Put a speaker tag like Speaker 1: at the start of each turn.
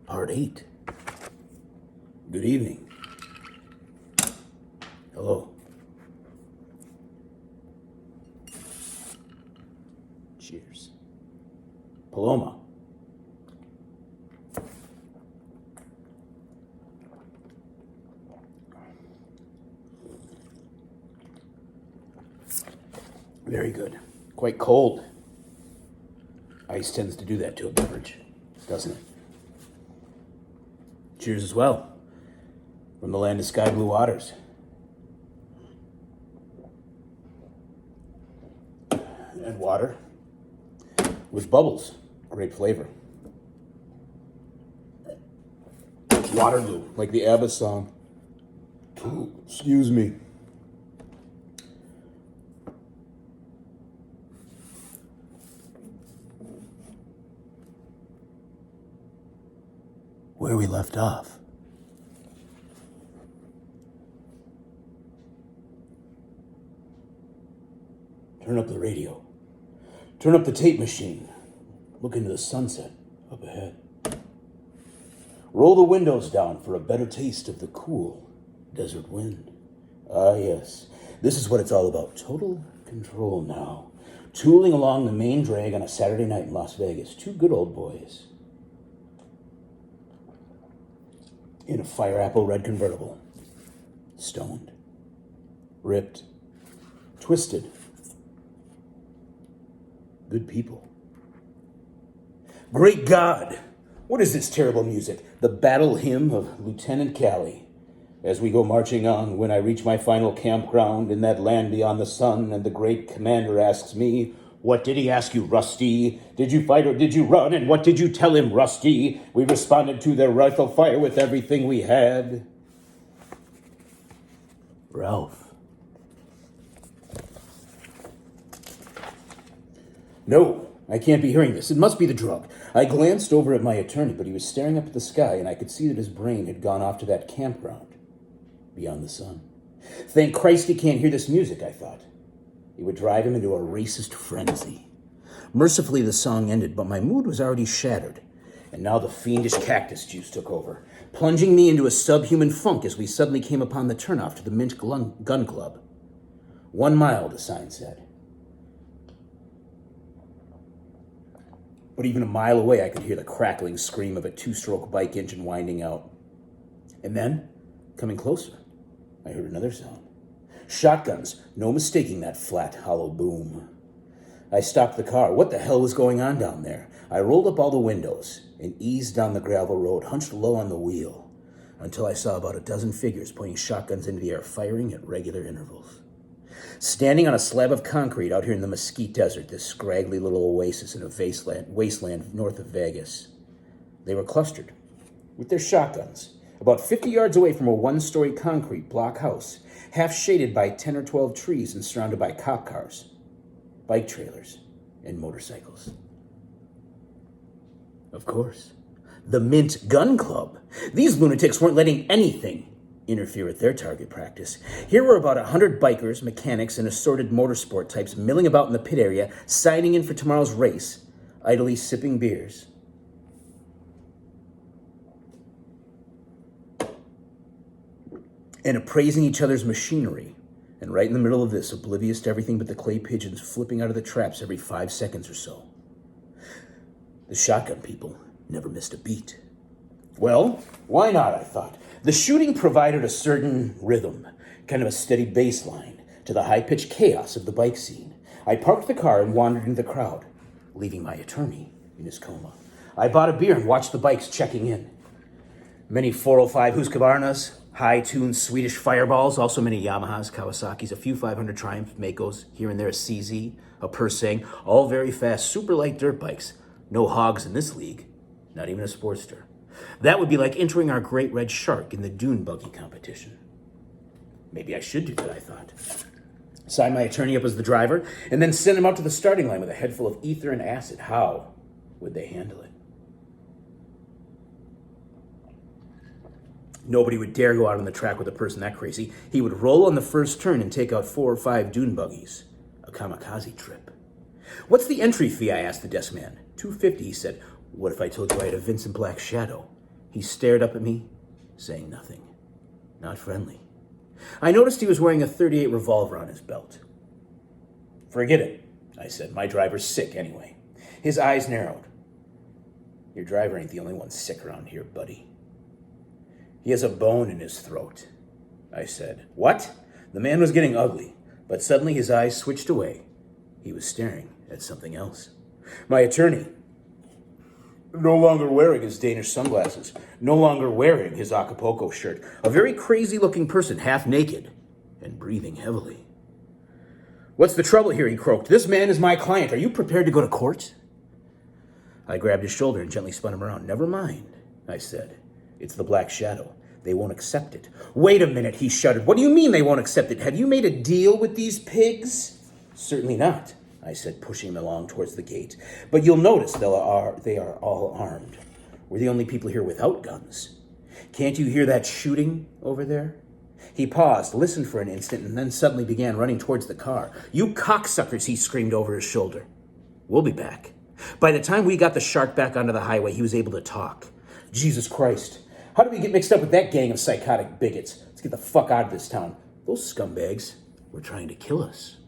Speaker 1: Part 8. Good evening. Hello. Cheers. Paloma. Very good. Quite cold. Ice tends to do that to a beverage, doesn't it? Cheers as well. From the land of sky blue waters. And water with bubbles. Great flavor. Waterloo, like the ABBA song. Excuse me. Where we left off. Turn up the radio. Turn up the tape machine. Look into the sunset up ahead. Roll the windows down for a better taste of the cool desert wind. Ah, yes. This is what it's all about. Total control now. Tooling along the main drag on a Saturday night in Las Vegas. Two good old boys. In a fire apple red convertible. Stoned. Ripped. Twisted. Good people. Great God! What is this terrible music? The battle hymn of Lieutenant Calley. As we go marching on, when I reach my final campground in that land beyond the sun, and the great commander asks me, "What did he ask you, Rusty? Did you fight or did you run? And what did you tell him, Rusty?" We responded to their rifle fire with everything we had. Ralph. No, I can't be hearing this. It must be the drug. I glanced over at my attorney, but he was staring up at the sky, and I could see that his brain had gone off to that campground beyond the sun. Thank Christ he can't hear this music, I thought. It would drive him into a racist frenzy. Mercifully, the song ended, but my mood was already shattered, and now the fiendish cactus juice took over, plunging me into a subhuman funk as we suddenly came upon the turnoff to the Mint Gun Club. 1 mile, the sign said. But even a mile away, I could hear the crackling scream of a 2-stroke bike engine winding out. And then, coming closer, I heard another sound. Shotguns, no mistaking that flat, hollow boom. I stopped the car. What the hell was going on down there? I rolled up all the windows and eased down the gravel road, hunched low on the wheel, until I saw about a dozen figures pointing shotguns into the air, firing at regular intervals. Standing on a slab of concrete out here in the Mesquite Desert, this scraggly little oasis in a wasteland north of Vegas, they were clustered with their shotguns, about 50 yards away from a 1-story concrete block house, half shaded by 10 or 12 trees and surrounded by cop cars, bike trailers, and motorcycles. Of course, the Mint Gun Club. These lunatics weren't letting anything interfere with their target practice. Here were about 100 bikers, mechanics, and assorted motorsport types milling about in the pit area, signing in for tomorrow's race, idly sipping beers. And appraising each other's machinery. And right in the middle of this, oblivious to everything but the clay pigeons flipping out of the traps every 5 seconds or so. The shotgun people never missed a beat. Well, why not, I thought. The shooting provided a certain rhythm, kind of a steady bass line, to the high-pitched chaos of the bike scene. I parked the car and wandered into the crowd, leaving my attorney in his coma. I bought a beer and watched the bikes checking in. Many 405 Husqvarnas, high-tuned Swedish Fireballs, also many Yamahas, Kawasaki's, a few 500 Triumph Makos, here and there a CZ, a Persang, all very fast, super light dirt bikes. No hogs in this league, not even a Sportster. That would be like entering our great red shark in the dune buggy competition. Maybe I should do that, I thought. Sign my attorney up as the driver, and then send him out to the starting line with a head full of ether and acid. How would they handle it? Nobody would dare go out on the track with a person that crazy. He would roll on the first turn and take out 4 or 5 dune buggies. A kamikaze trip. What's the entry fee? I asked the desk man. $250, he said. What if I told you I had a Vincent Black Shadow? He stared up at me, saying nothing. Not friendly. I noticed he was wearing a .38 revolver on his belt. Forget it, I said. My driver's sick anyway. His eyes narrowed. Your driver ain't the only one sick around here, buddy. He has a bone in his throat, I said. What? The man was getting ugly, but suddenly his eyes switched away. He was staring at something else. My attorney, no longer wearing his Danish sunglasses, no longer wearing his Acapulco shirt, a very crazy-looking person, half naked and breathing heavily. What's the trouble here, he croaked. This man is my client. Are you prepared to go to court? I grabbed his shoulder and gently spun him around. Never mind, I said. It's the Black Shadow. They won't accept it. Wait a minute, he shuddered. What do you mean they won't accept it? Have you made a deal with these pigs? Certainly not, I said, pushing him along towards the gate. But you'll notice they are all armed. We're the only people here without guns. Can't you hear that shooting over there? He paused, listened for an instant, and then suddenly began running towards the car. You cocksuckers, he screamed over his shoulder. We'll be back. By the time we got the shark back onto the highway, he was able to talk. Jesus Christ. How did we get mixed up with that gang of psychotic bigots? Let's get the fuck out of this town. Those scumbags were trying to kill us.